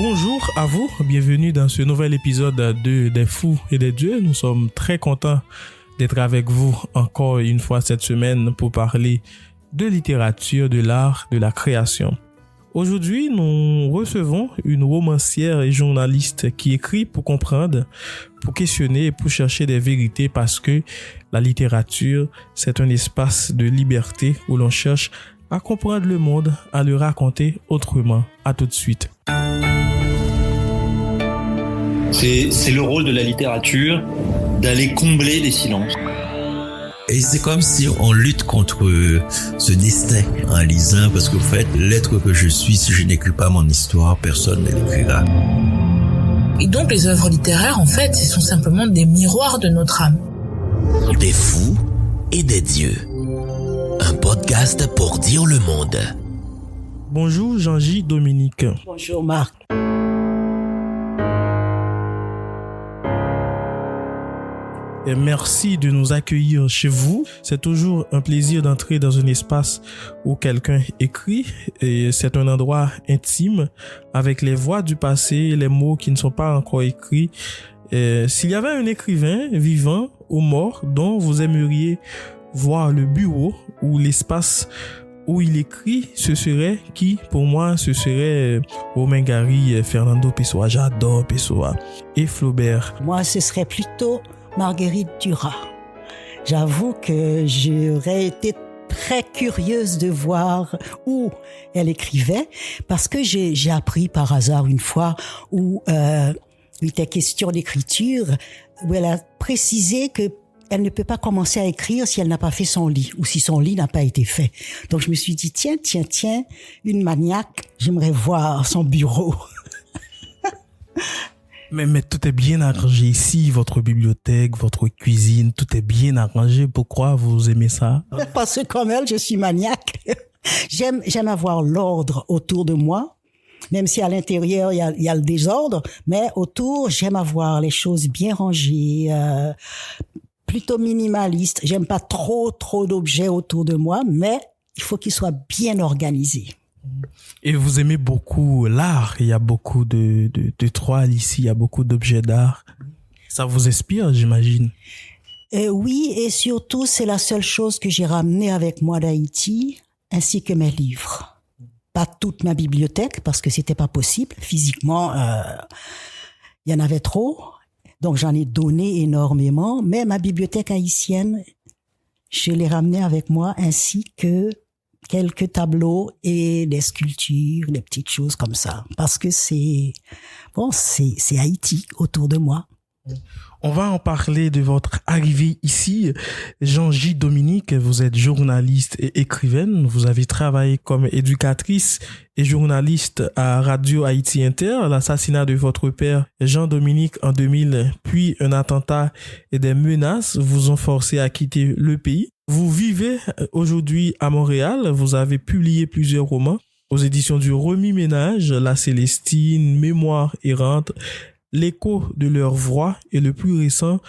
Bonjour à vous, bienvenue dans ce nouvel épisode de Des Fous et des Dieux. Nous sommes très contents d'être avec vous encore une fois cette semaine pour parler de littérature, de l'art, de la création. Aujourd'hui, nous recevons une romancière et journaliste qui écrit pour comprendre, pour questionner et pour chercher des vérités parce que la littérature, c'est un espace de liberté où l'on cherche à comprendre le monde, à le raconter autrement. À tout de suite. C'est le rôle de la littérature d'aller combler les silences. Et c'est comme si on lutte contre ce destin en lisant, parce qu'en fait, l'être que je suis, si je n'écris pas mon histoire, personne ne l'écrira. Et donc les œuvres littéraires, en fait, ce sont simplement des miroirs de notre âme. Des fous et des dieux. Un podcast pour dire le monde. Bonjour Jean-J. Dominique. Bonjour Marc. Et merci de nous accueillir chez vous. C'est toujours un plaisir d'entrer dans un espace où quelqu'un écrit et c'est un endroit intime avec les voix du passé, les mots qui ne sont pas encore écrits. Et s'il y avait un écrivain vivant ou mort dont vous aimeriez voir le bureau ou l'espace où il écrit, ce serait qui? Pour moi, ce serait Romain Gary, Fernando Pessoa. J'adore Pessoa. Et Flaubert. Moi, ce serait plutôt Marguerite Duras. J'avoue que j'aurais été très curieuse de voir où elle écrivait parce que j'ai appris par hasard une fois où il était question d'écriture, où elle a précisé que elle ne peut pas commencer à écrire si elle n'a pas fait son lit ou si son lit n'a pas été fait. Donc je me suis dit tiens, une maniaque, j'aimerais voir son bureau. Mais tout est bien arrangé ici, votre bibliothèque, votre cuisine, tout est bien arrangé. Pourquoi vous aimez ça? Parce que comme elle, je suis maniaque. J'aime avoir l'ordre autour de moi, même si à l'intérieur il y a le désordre, mais autour j'aime avoir les choses bien rangées, plutôt minimaliste. J'aime pas trop d'objets autour de moi, mais il faut qu'ils soient bien organisés. Et vous aimez beaucoup l'art. Il y a beaucoup de toiles ici, il y a beaucoup d'objets d'art. Ça vous inspire, j'imagine. Oui, et surtout, c'est la seule chose que j'ai ramenée avec moi d'Haïti, ainsi que mes livres. Pas toute ma bibliothèque, parce que c'était pas possible. Physiquement, il y en avait trop. Donc, j'en ai donné énormément. Mais ma bibliothèque haïtienne, je l'ai ramenée avec moi, ainsi que quelques tableaux et des sculptures, des petites choses comme ça. Parce que c'est Haïti autour de moi. On va en parler de votre arrivée ici. Jean-J. Dominique, vous êtes journaliste et écrivaine. Vous avez travaillé comme éducatrice et journaliste à Radio Haïti Inter. L'assassinat de votre père, Jean-Dominique, en 2000, puis un attentat et des menaces vous ont forcé à quitter le pays. Vous vivez aujourd'hui à Montréal. Vous avez publié plusieurs romans aux éditions du Remis Ménage, La Célestine, Mémoire errante, L'écho de leur voix et le plus récent,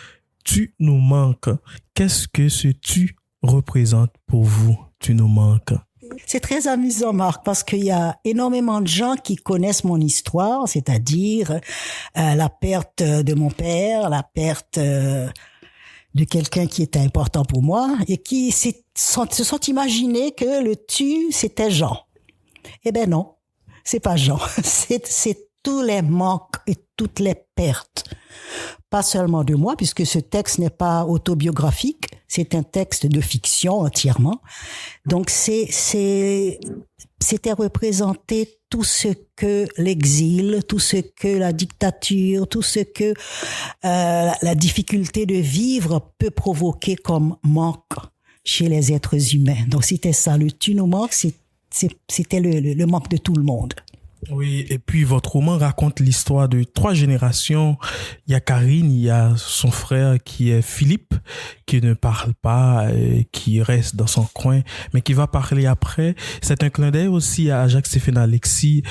Tu nous manques. Qu'est-ce que ce tu représente pour vous? Tu nous manques. C'est très amusant, Marc, parce qu'il y a énormément de gens qui connaissent mon histoire, c'est-à-dire la perte de mon père, la perte de quelqu'un qui était important pour moi et qui se sont imaginés que le tu, c'était Jean. Eh ben non, c'est pas Jean. C'est tous les manques et toutes les pertes. Pas seulement de moi, puisque ce texte n'est pas autobiographique, c'est un texte de fiction entièrement. Donc c'était représenter tout ce que l'exil, tout ce que la dictature, tout ce que la difficulté de vivre peut provoquer comme manque chez les êtres humains. Donc c'était ça, le tu nous manques, c'était le manque de tout le monde. Oui, et puis votre roman raconte l'histoire de 3 générations. Il y a Karine, il y a son frère qui est Philippe, qui ne parle pas, qui reste dans son coin, mais qui va parler après. C'est un clin d'œil aussi à Jacques-Stéphane Alexis.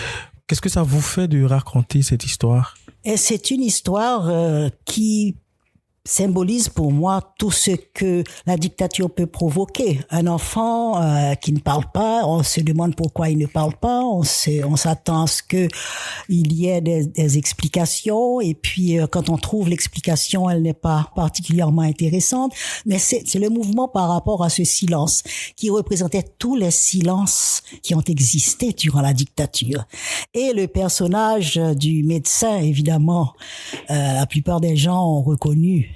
Qu'est-ce que ça vous fait de raconter cette histoire? Et c'est une histoire qui symbolise pour moi tout ce que la dictature peut provoquer. Un enfant qui ne parle pas, on se demande pourquoi il ne parle pas, on s'attend à ce que il y ait des explications, et puis quand on trouve l'explication, elle n'est pas particulièrement intéressante. Mais c'est le mouvement par rapport à ce silence qui représentait tous les silences qui ont existé durant la dictature. Et le personnage du médecin, évidemment, la plupart des gens ont reconnu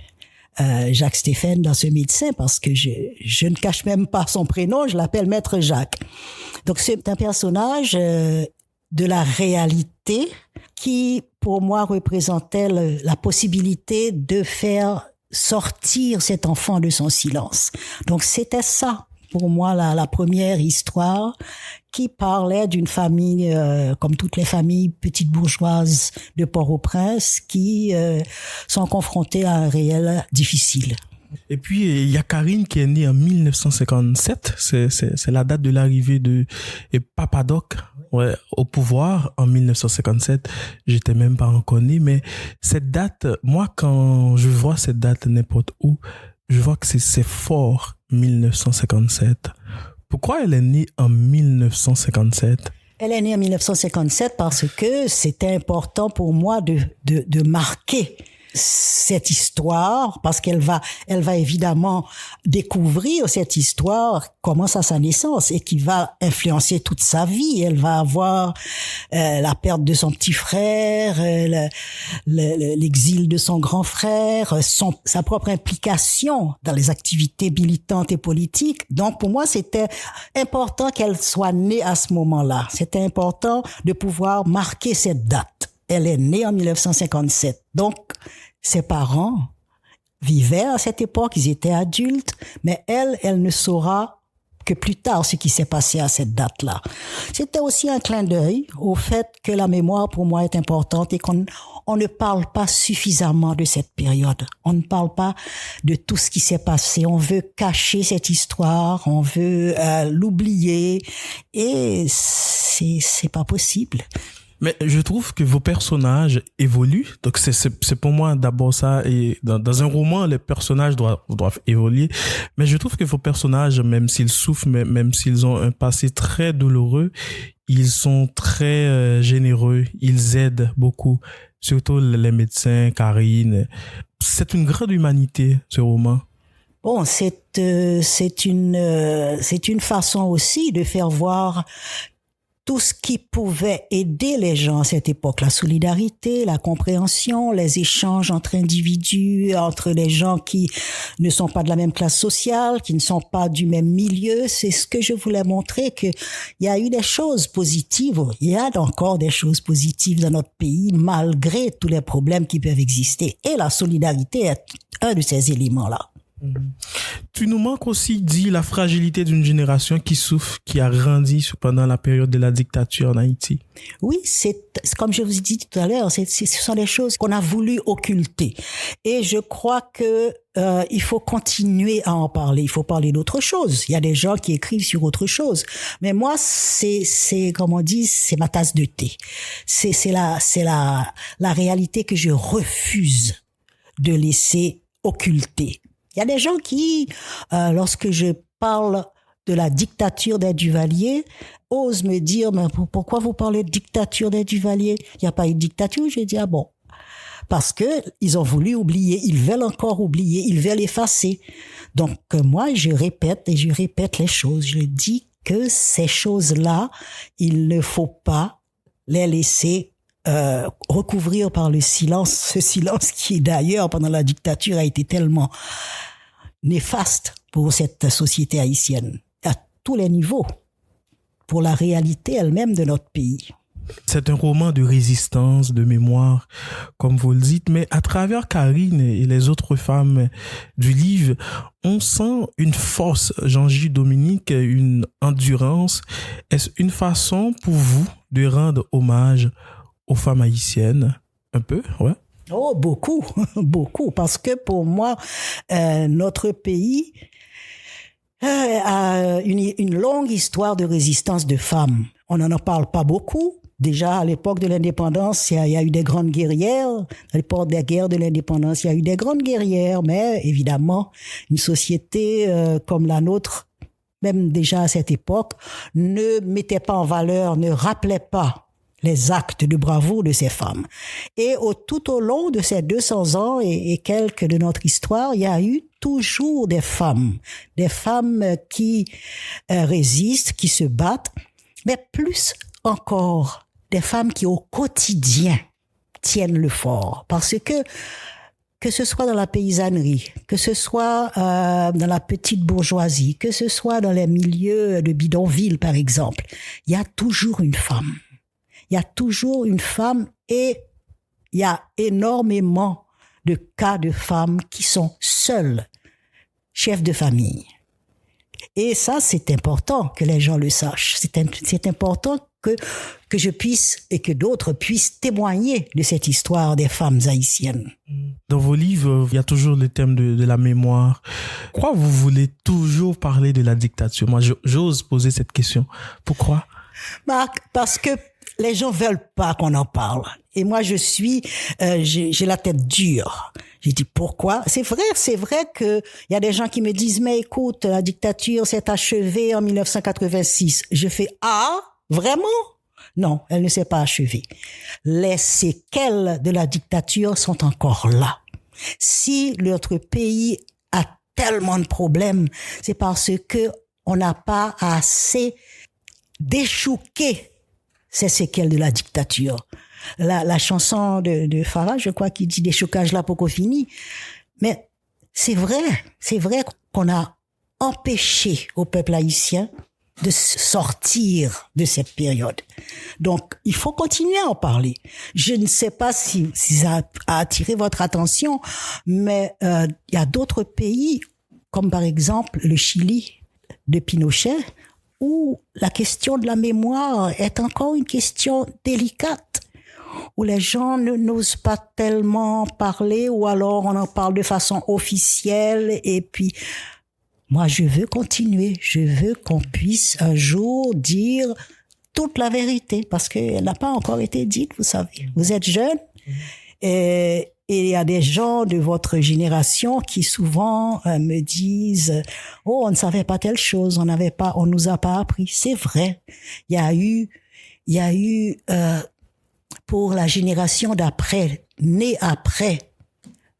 Jacques Stéphane dans ce médecin, parce que je ne cache même pas son prénom, je l'appelle Maître Jacques. Donc c'est un personnage de la réalité qui, pour moi, représentait la possibilité de faire sortir cet enfant de son silence. Donc c'était ça, pour moi, la première histoire qui parlait d'une famille, comme toutes les familles petites bourgeoises de Port-au-Prince, qui sont confrontées à un réel difficile. Et puis, il y a Karine qui est née en 1957. C'est la date de l'arrivée de Papa-Doc au pouvoir en 1957. J'étais même pas encore né, mais cette date, moi, quand je vois cette date n'importe où, je vois que c'est fort 1957. Pourquoi elle est née en 1957? Elle est née en 1957 parce que c'était important pour moi de marquer cette histoire, parce qu'elle va évidemment découvrir cette histoire, commence à sa naissance et qui va influencer toute sa vie. Elle va avoir la perte de son petit frère, l'exil de son grand frère, sa propre implication dans les activités militantes et politiques. Donc pour moi, c'était important qu'elle soit née à ce moment-là. C'était important de pouvoir marquer cette date. Elle est née en 1957. Donc, ses parents vivaient à cette époque, ils étaient adultes, mais elle ne saura que plus tard ce qui s'est passé à cette date-là. C'était aussi un clin d'œil au fait que la mémoire, pour moi, est importante et qu'on ne parle pas suffisamment de cette période. On ne parle pas de tout ce qui s'est passé. On veut cacher cette histoire, on veut l'oublier, et c'est pas possible. Mais je trouve que vos personnages évoluent. Donc c'est pour moi d'abord ça. Et dans un roman, les personnages doivent évoluer. Mais je trouve que vos personnages, même s'ils souffrent, même s'ils ont un passé très douloureux, ils sont très généreux. Ils aident beaucoup. Surtout les médecins, Karine. C'est une grande humanité, ce roman. Bon, c'est une façon aussi de faire voir tout ce qui pouvait aider les gens à cette époque, la solidarité, la compréhension, les échanges entre individus, entre les gens qui ne sont pas de la même classe sociale, qui ne sont pas du même milieu. C'est ce que je voulais montrer, que il y a eu des choses positives. Il y a encore des choses positives dans notre pays, malgré tous les problèmes qui peuvent exister. Et la solidarité est un de ces éléments-là. Tu nous manques aussi, dit, la fragilité d'une génération qui souffre, qui a grandi pendant la période de la dictature en Haïti. Oui, c'est comme je vous ai dit tout à l'heure, ce sont des choses qu'on a voulu occulter. Et je crois que il faut continuer à en parler. Il faut parler d'autre chose. Il y a des gens qui écrivent sur autre chose. Mais moi, c'est comme on dit, c'est ma tasse de thé. C'est la réalité que je refuse de laisser occulter. Il y a des gens qui, lorsque je parle de la dictature des Duvalier, osent me dire, mais pourquoi vous parlez de dictature des Duvalier? Il n'y a pas eu de dictature. J'ai dit, ah bon. Parce que ils ont voulu oublier, ils veulent encore oublier, ils veulent effacer. Donc, moi, je répète les choses. Je dis que ces choses-là, il ne faut pas les laisser recouvrir par le silence, ce silence qui d'ailleurs pendant la dictature a été tellement néfaste pour cette société haïtienne à tous les niveaux, pour la réalité elle-même de notre pays. C'est un roman de résistance, de mémoire, comme vous le dites, mais à travers Karine et les autres femmes du livre, on sent une force, Jean-J. Dominique, une endurance. Est-ce une façon pour vous de rendre hommage aux femmes haïtiennes? Un peu, ouais. Oh, beaucoup, beaucoup, parce que pour moi, notre pays a une longue histoire de résistance de femmes. On n'en parle pas beaucoup, Déjà, à l'époque de l'indépendance, il y a eu des grandes guerrières. À l'époque des guerres de l'indépendance, il y a eu des grandes guerrières. Mais évidemment, une société comme la nôtre, même déjà à cette époque, ne mettait pas en valeur, ne rappelait pas les actes de bravoure de ces femmes. Et tout au long de ces 200 ans et quelques de notre histoire, il y a eu toujours des femmes qui résistent, qui se battent, mais plus encore des femmes qui au quotidien tiennent le fort. Parce que ce soit dans la paysannerie, que ce soit dans la petite bourgeoisie, que ce soit dans les milieux de bidonville, par exemple, il y a toujours une femme. Il y a toujours une femme et il y a énormément de cas de femmes qui sont seules, chefs de famille. Et ça, c'est important que les gens le sachent. C'est important que je puisse et que d'autres puissent témoigner de cette histoire des femmes haïtiennes. Dans vos livres, il y a toujours le thème de la mémoire. Pourquoi vous voulez toujours parler de la dictature? Moi, j'ose poser cette question. Pourquoi? Marc, parce que les gens veulent pas qu'on en parle. Et moi, j'ai la tête dure. J'ai dit, pourquoi? C'est vrai que il y a des gens qui me disent, mais écoute, la dictature s'est achevée en 1986. Je fais, ah, vraiment? Non, elle ne s'est pas achevée. Les séquelles de la dictature sont encore là. Si notre pays a tellement de problèmes, c'est parce que on n'a pas assez déchouqué ces séquelles de la dictature. La chanson de Farah, je crois, qui dit des chocages là pour qu'on finisse. Mais c'est vrai qu'on a empêché au peuple haïtien de sortir de cette période. Donc, il faut continuer à en parler. Je ne sais pas si ça a attiré votre attention, mais il y a d'autres pays, comme par exemple le Chili de Pinochet, où la question de la mémoire est encore une question délicate, où les gens n'osent pas tellement parler, ou alors on en parle de façon officielle, et puis moi je veux continuer, je veux qu'on puisse un jour dire toute la vérité, parce qu'elle n'a pas encore été dite, vous savez. Vous êtes jeune, et il y a des gens de votre génération qui souvent me disent « Oh, on ne savait pas telle chose, on nous a pas appris. » C'est vrai. Il y a eu pour la génération d'après, née après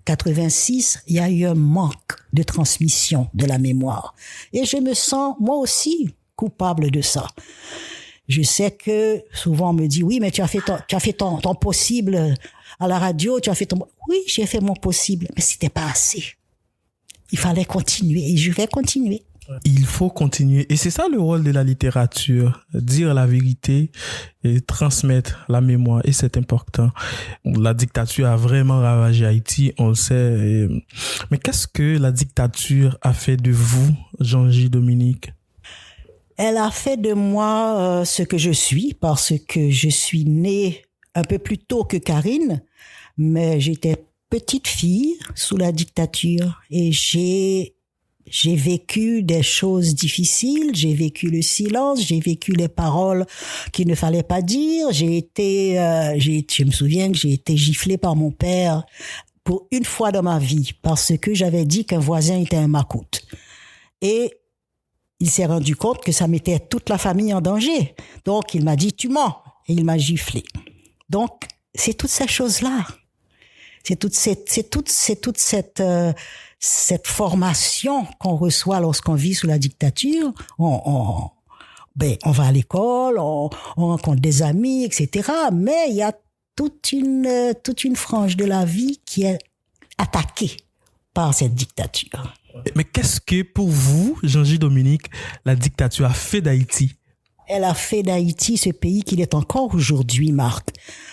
86, il y a eu un manque de transmission de la mémoire. Et je me sens, moi aussi, coupable de ça. Je sais que souvent on me dit « Oui, mais tu as fait ton possible à la radio, tu as fait ton... » Oui, j'ai fait mon possible, mais c'était pas assez. Il fallait continuer et je vais continuer. Il faut continuer. Et c'est ça le rôle de la littérature, dire la vérité et transmettre la mémoire. Et c'est important. La dictature a vraiment ravagé Haïti, on le sait. Mais qu'est-ce que la dictature a fait de vous, Jean-J. Dominique? Elle a fait de moi ce que je suis, parce que je suis née un peu plus tôt que Karine, mais j'étais petite fille sous la dictature et j'ai vécu des choses difficiles, j'ai vécu le silence, j'ai vécu les paroles qu'il ne fallait pas dire, je me souviens que j'ai été giflée par mon père pour une fois dans ma vie parce que j'avais dit qu'un voisin était un macoute. Et il s'est rendu compte que ça mettait toute la famille en danger. Donc il m'a dit tu mens et il m'a giflé. Donc c'est toutes ces choses-là. C'est toute cette formation qu'on reçoit lorsqu'on vit sous la dictature. On va à l'école, on rencontre des amis, etc. Mais il y a toute une frange de la vie qui est attaquée par cette dictature. Mais qu'est-ce que pour vous, Jean-J. Dominique, la dictature a fait d'Haïti? Elle a fait d'Haïti ce pays qu'il est encore aujourd'hui, Marc.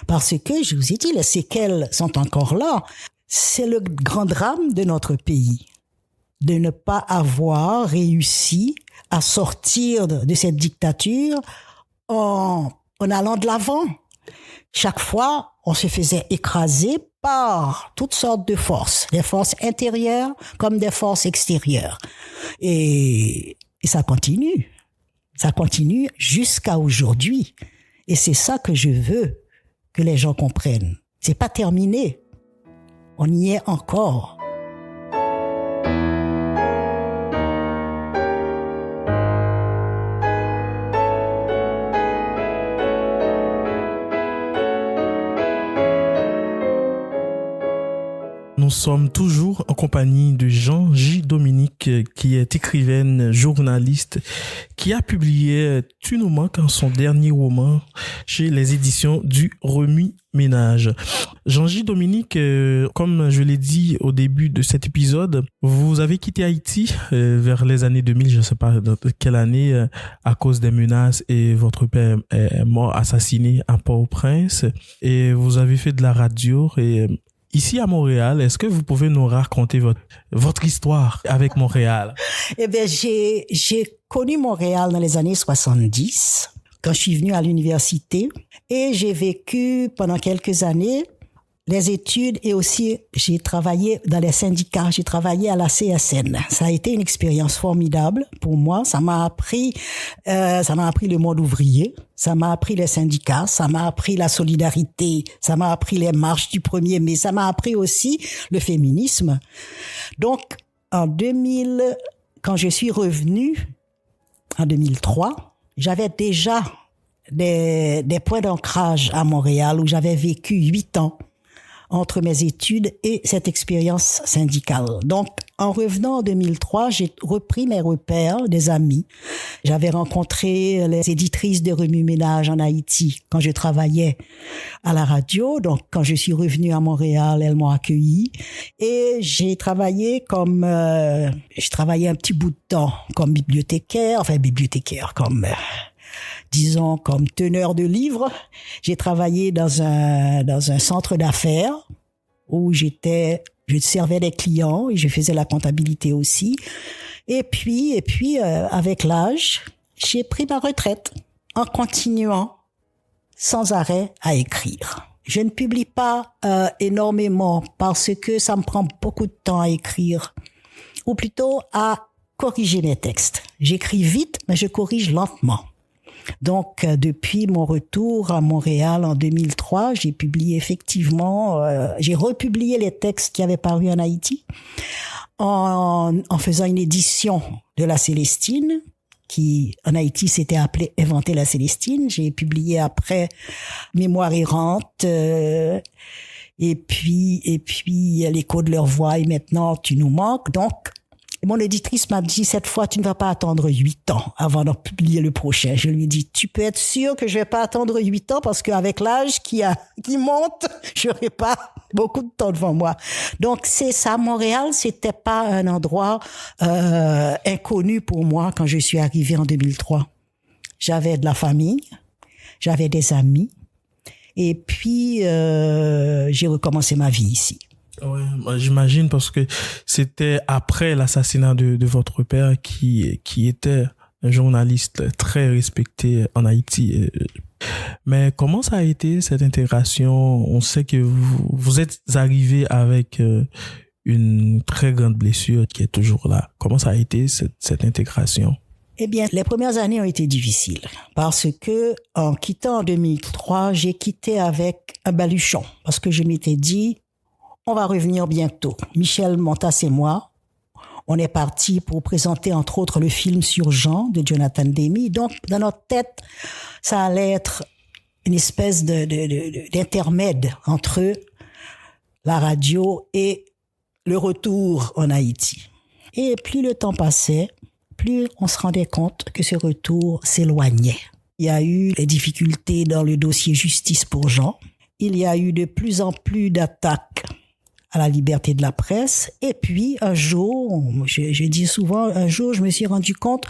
Parce que, je vous ai dit, les séquelles sont encore là. C'est le grand drame de notre pays, de ne pas avoir réussi à sortir de cette dictature en allant de l'avant. Chaque fois, on se faisait écraser par toutes sortes de forces, des forces intérieures comme des forces extérieures. Et ça continue. Ça continue jusqu'à aujourd'hui. Et c'est ça que je veux que les gens comprennent. C'est pas terminé. On y est encore. Nous sommes toujours en compagnie de Jean-J. Dominique, qui est écrivaine, journaliste, qui a publié Tu nous manques, son dernier roman chez les éditions du Remue-Ménage. Jean-J. Dominique, comme je l'ai dit au début de cet épisode, vous avez quitté Haïti vers les années 2000, je ne sais pas dans quelle année, à cause des menaces, et votre père est mort, assassiné à Port-au-Prince, et vous avez fait de la radio. Et ici à Montréal, est-ce que vous pouvez nous raconter votre histoire avec Montréal? Eh bien, j'ai connu Montréal dans les années 70, quand je suis venue à l'université, et j'ai vécu pendant quelques années les études, et aussi j'ai travaillé dans les syndicats, j'ai travaillé à la CSN. Ça a été une expérience formidable pour moi. Ça m'a appris le monde ouvrier, ça m'a appris les syndicats, ça m'a appris la solidarité, ça m'a appris les marches du 1er mai, ça m'a appris aussi le féminisme. Donc, en 2000, quand je suis revenue, en 2003, j'avais déjà des points d'ancrage à Montréal où j'avais vécu 8 ans entre mes études et cette expérience syndicale. Donc, en revenant en 2003, j'ai repris mes repères, des amis. J'avais rencontré les éditrices de Remue-Ménage en Haïti quand je travaillais à la radio. Donc, quand je suis revenue à Montréal, elles m'ont accueilli. Et j'ai travaillé un petit bout de temps comme bibliothécaire, disons comme teneur de livres. J'ai travaillé dans un centre d'affaires où je servais des clients et je faisais la comptabilité aussi. Et puis avec l'âge, j'ai pris ma retraite en continuant sans arrêt à écrire. Je ne publie pas énormément parce que ça me prend beaucoup de temps à écrire, ou plutôt à corriger mes textes. J'écris vite, mais je corrige lentement. Donc, depuis mon retour à Montréal en 2003, j'ai republié les textes qui avaient paru en Haïti en faisant une édition de La Célestine, qui en Haïti s'était appelée Inventer la Célestine. J'ai publié après Mémoire errante, et puis L'écho de leur voix, et maintenant Tu nous manques. Donc, mon éditrice m'a dit, cette fois, tu ne vas pas attendre 8 ans avant d'en publier le prochain. Je lui ai dit, tu peux être sûr que je vais pas attendre 8 ans parce qu'avec l'âge qui monte, j'aurai pas beaucoup de temps devant moi. Donc, c'est ça. Montréal, c'était pas un endroit, inconnu pour moi quand je suis arrivée en 2003. J'avais de la famille, j'avais des amis, et puis, j'ai recommencé ma vie ici. Ouais, j'imagine, parce que c'était après l'assassinat de votre père qui était un journaliste très respecté en Haïti. Mais comment ça a été cette intégration? On sait que vous êtes arrivé avec une très grande blessure qui est toujours là. Comment ça a été cette intégration? Eh bien, les premières années ont été difficiles parce que en quittant en 2003, j'ai quitté avec un baluchon parce que je m'étais dit, on va revenir bientôt. Michel Montas et moi, on est partis pour présenter entre autres le film sur Jean de Jonathan Demme. Donc, dans notre tête, ça allait être une espèce d'intermède entre la radio et le retour en Haïti. Et plus le temps passait, plus on se rendait compte que ce retour s'éloignait. Il y a eu des difficultés dans le dossier justice pour Jean. Il y a eu de plus en plus d'attaques à la liberté de la presse. Et puis, un jour, je dis souvent, un jour, je me suis rendu compte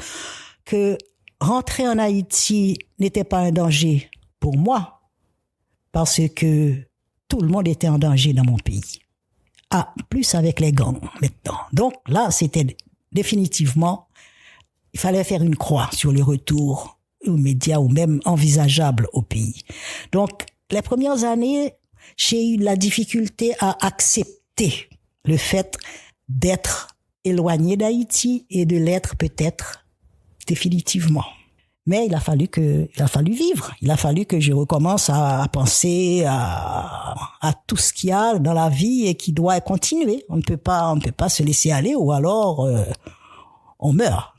que rentrer en Haïti n'était pas un danger pour moi, parce que tout le monde était en danger dans mon pays. Ah, plus avec les gangs maintenant. Donc là, c'était définitivement, il fallait faire une croix sur le retour aux médias ou même envisageable au pays. Donc, les premières années, j'ai eu la difficulté à accepter le fait d'être éloigné d'Haïti et de l'être peut-être définitivement. Mais il a fallu vivre. Il a fallu que je recommence à penser à tout ce qu'il y a dans la vie et qui doit continuer. On ne peut pas se laisser aller ou alors on meurt.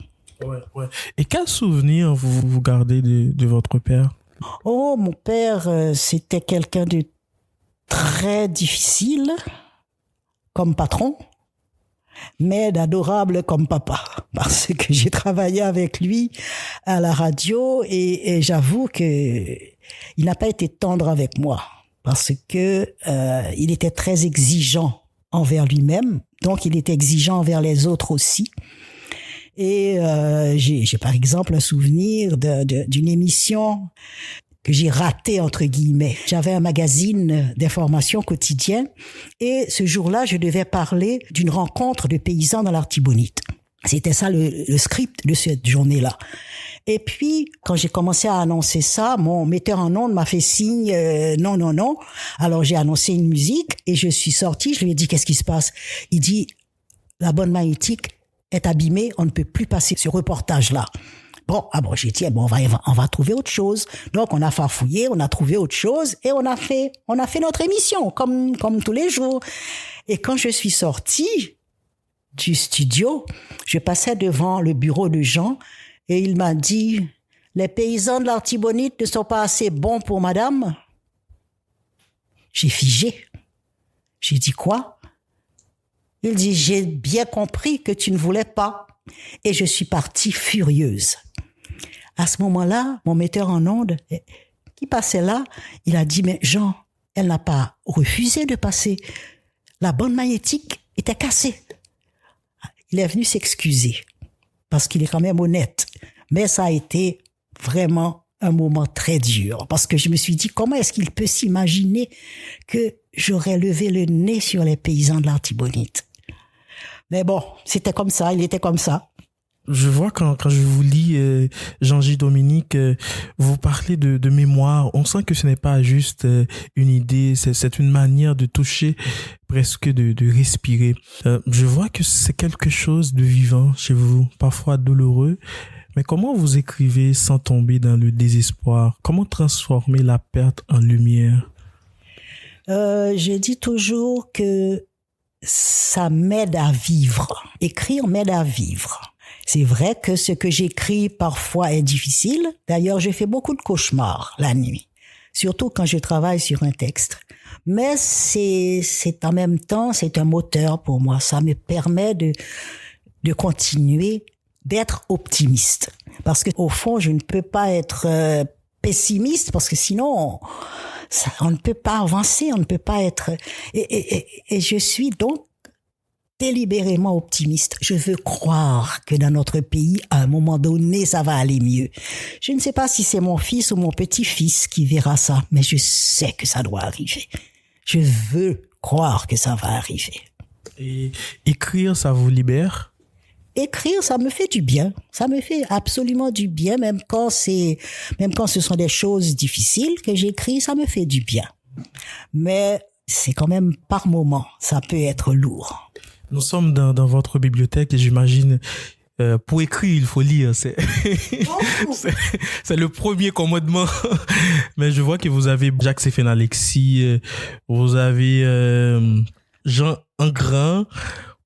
Ouais. Et quel souvenir vous gardez de votre père? Oh, mon père, c'était quelqu'un de très difficile comme patron, mais d'adorable comme papa, parce que j'ai travaillé avec lui à la radio et j'avoue que il n'a pas été tendre avec moi, parce que il était très exigeant envers lui-même, donc il était exigeant envers les autres aussi. Et j'ai par exemple un souvenir d'une émission que j'ai raté entre guillemets. J'avais un magazine d'information quotidien et ce jour-là, je devais parler d'une rencontre de paysans dans l'Artibonite. C'était ça le script de cette journée-là. Et puis, quand j'ai commencé à annoncer ça, mon metteur en ondes m'a fait signe non. Alors j'ai annoncé une musique et je suis sortie, je lui ai dit qu'est-ce qui se passe? Il dit la bande magnétique est abîmée, on ne peut plus passer ce reportage-là. J'ai dit, on va trouver autre chose. Donc, on a farfouillé, on a trouvé autre chose et on a fait notre émission, comme tous les jours. Et quand je suis sortie du studio, je passais devant le bureau de Jean et il m'a dit, les paysans de l'Artibonite ne sont pas assez bons pour madame. J'ai figé. J'ai dit quoi? Il dit, j'ai bien compris que tu ne voulais pas. Et je suis partie furieuse. À ce moment-là, mon metteur en ondes, qui passait là, il a dit, mais Jean, elle n'a pas refusé de passer. La bande magnétique était cassée. Il est venu s'excuser, parce qu'il est quand même honnête. Mais ça a été vraiment un moment très dur, parce que je me suis dit, comment est-ce qu'il peut s'imaginer que j'aurais levé le nez sur les paysans de l'Artibonite? Mais bon, c'était comme ça, il était comme ça. Je vois quand je vous lis, Jean-J. Dominique, vous parlez de mémoire. On sent que ce n'est pas juste une idée, c'est une manière de toucher, presque de respirer. Je vois que c'est quelque chose de vivant chez vous, parfois douloureux. Mais comment vous écrivez sans tomber dans le désespoir? Comment transformer la perte en lumière? Je dis toujours que ça m'aide à vivre. Écrire m'aide à vivre. C'est vrai que ce que j'écris parfois est difficile. D'ailleurs, je fais beaucoup de cauchemars la nuit, surtout quand je travaille sur un texte. Mais c'est en même temps, c'est un moteur pour moi. Ça me permet de continuer d'être optimiste. Parce que au fond, je ne peux pas être pessimiste parce que sinon, on ne peut pas avancer, on ne peut pas être... Et je suis donc délibérément optimiste. Je veux croire que dans notre pays, à un moment donné, ça va aller mieux. Je ne sais pas si c'est mon fils ou mon petit-fils qui verra ça, mais je sais que ça doit arriver. Je veux croire que ça va arriver. Et écrire, ça vous libère? Écrire, ça me fait du bien. Ça me fait absolument du bien, même quand ce sont des choses difficiles que j'écris, ça me fait du bien. Mais c'est quand même par moment, ça peut être lourd. Nous sommes dans votre bibliothèque et j'imagine, pour écrire, il faut lire. C'est le premier commandement. Mais je vois que vous avez Jacques-Séphane Alexis, vous avez Jean Ingrin,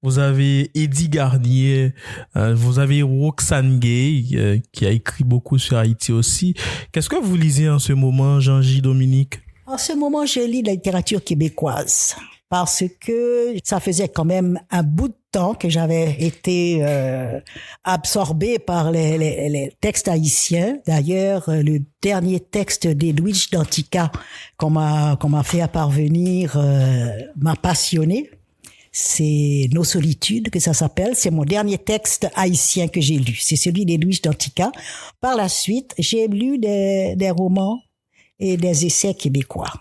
vous avez Eddie Garnier, vous avez Roxane Gay, qui a écrit beaucoup sur Haïti aussi. Qu'est-ce que vous lisez en ce moment, Jean-J. Dominique? En ce moment, je lis la littérature québécoise. Parce que ça faisait quand même un bout de temps que j'avais été absorbée par les textes haïtiens. D'ailleurs, le dernier texte d'Edwidge Dantica qu'on m'a fait parvenir m'a passionné. C'est Nos solitudes que ça s'appelle. C'est mon dernier texte haïtien que j'ai lu. C'est celui d'Edwidge Dantica. Par la suite, j'ai lu des romans et des essais québécois.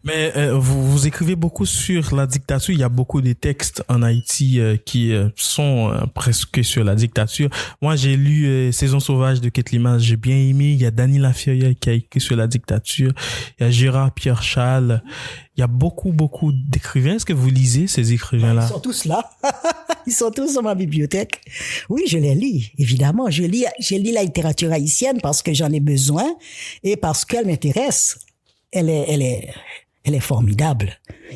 Mais vous écrivez beaucoup sur la dictature. Il y a beaucoup de textes en Haïti qui sont presque sur la dictature. Moi, j'ai lu Saison sauvage de Ketlimas, j'ai bien aimé. Il y a Dany Laferrière qui a écrit sur la dictature. Il y a Gérard Pierre-Charles. Il y a beaucoup d'écrivains. Est-ce que vous lisez ces écrivains-là? Ils sont tous là. Ils sont tous dans ma bibliothèque. Oui, je les lis, évidemment. Je lis la littérature haïtienne parce que j'en ai besoin et parce qu'elle m'intéresse. Elle est formidable.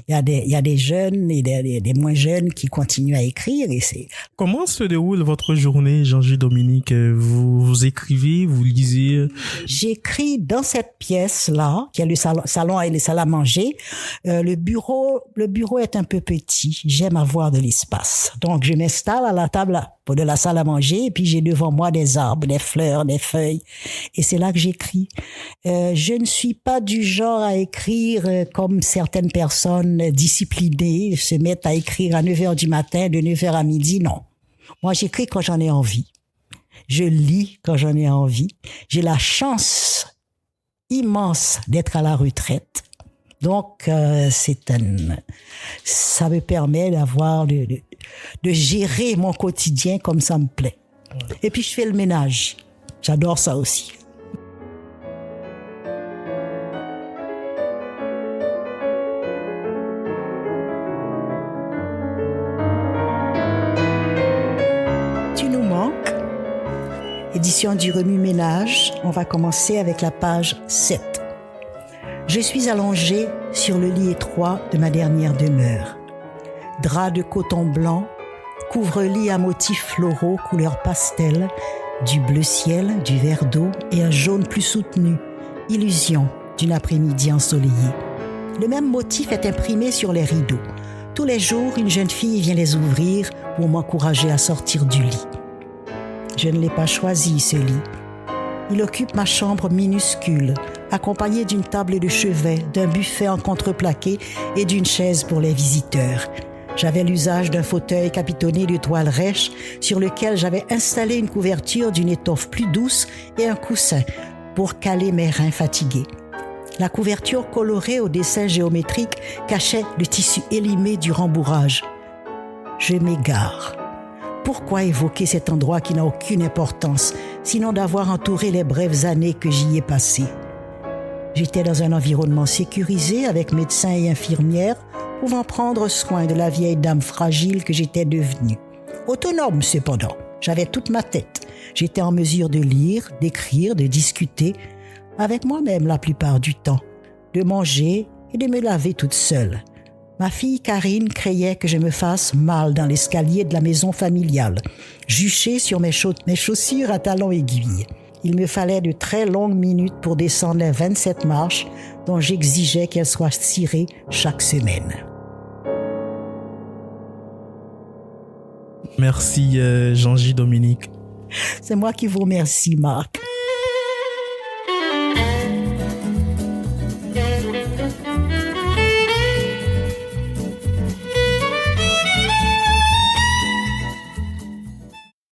Il y a des jeunes et des moins jeunes qui continuent à écrire et c'est... Comment se déroule votre journée, Jean-J. Dominique? Vous écrivez, vous lisez? J'écris dans cette pièce-là, qui est le salon et les salles à manger. Le bureau est un peu petit. J'aime avoir de l'espace. Donc, je m'installe à la table de la salle à manger et puis j'ai devant moi des arbres, des fleurs, des feuilles. Et c'est là que j'écris. Je ne suis pas du genre à écrire comme certaines personnes disciplinées se mettent à écrire à 9h du matin, de 9h à midi. Non. Moi, j'écris quand j'en ai envie. Je lis quand j'en ai envie. J'ai la chance immense d'être à la retraite. Donc, ça me permet de gérer mon quotidien comme ça me plaît. Et puis, je fais le ménage. J'adore ça aussi. Tu nous manques. Édition du Remue-Ménage. On va commencer avec la page 7. Je suis allongée sur le lit étroit de ma dernière demeure. Drap de coton blanc, couvre-lit à motifs floraux couleur pastel, du bleu ciel, du vert d'eau et un jaune plus soutenu, illusion d'une après-midi ensoleillée. Le même motif est imprimé sur les rideaux. Tous les jours, une jeune fille vient les ouvrir pour m'encourager à sortir du lit. Je ne l'ai pas choisi, ce lit. Il occupe ma chambre minuscule, accompagnée d'une table de chevet, d'un buffet en contreplaqué et d'une chaise pour les visiteurs. J'avais l'usage d'un fauteuil capitonné de toile rêche sur lequel j'avais installé une couverture d'une étoffe plus douce et un coussin pour caler mes reins fatigués. La couverture colorée au dessin géométrique cachait le tissu élimé du rembourrage. Je m'égare. Pourquoi évoquer cet endroit qui n'a aucune importance, sinon d'avoir entouré les brèves années que j'y ai passées? J'étais dans un environnement sécurisé avec médecins et infirmières pouvant prendre soin de la vieille dame fragile que j'étais devenue. Autonome cependant, j'avais toute ma tête. J'étais en mesure de lire, d'écrire, de discuter avec moi-même la plupart du temps, de manger et de me laver toute seule. Ma fille Karine craignait que je me fasse mal dans l'escalier de la maison familiale, juchée sur mes chaussures à talons aiguilles. Il me fallait de très longues minutes pour descendre les 27 marches dont j'exigeais qu'elles soient cirées chaque semaine. Merci Jean-J. Dominique. C'est moi qui vous remercie, Marc.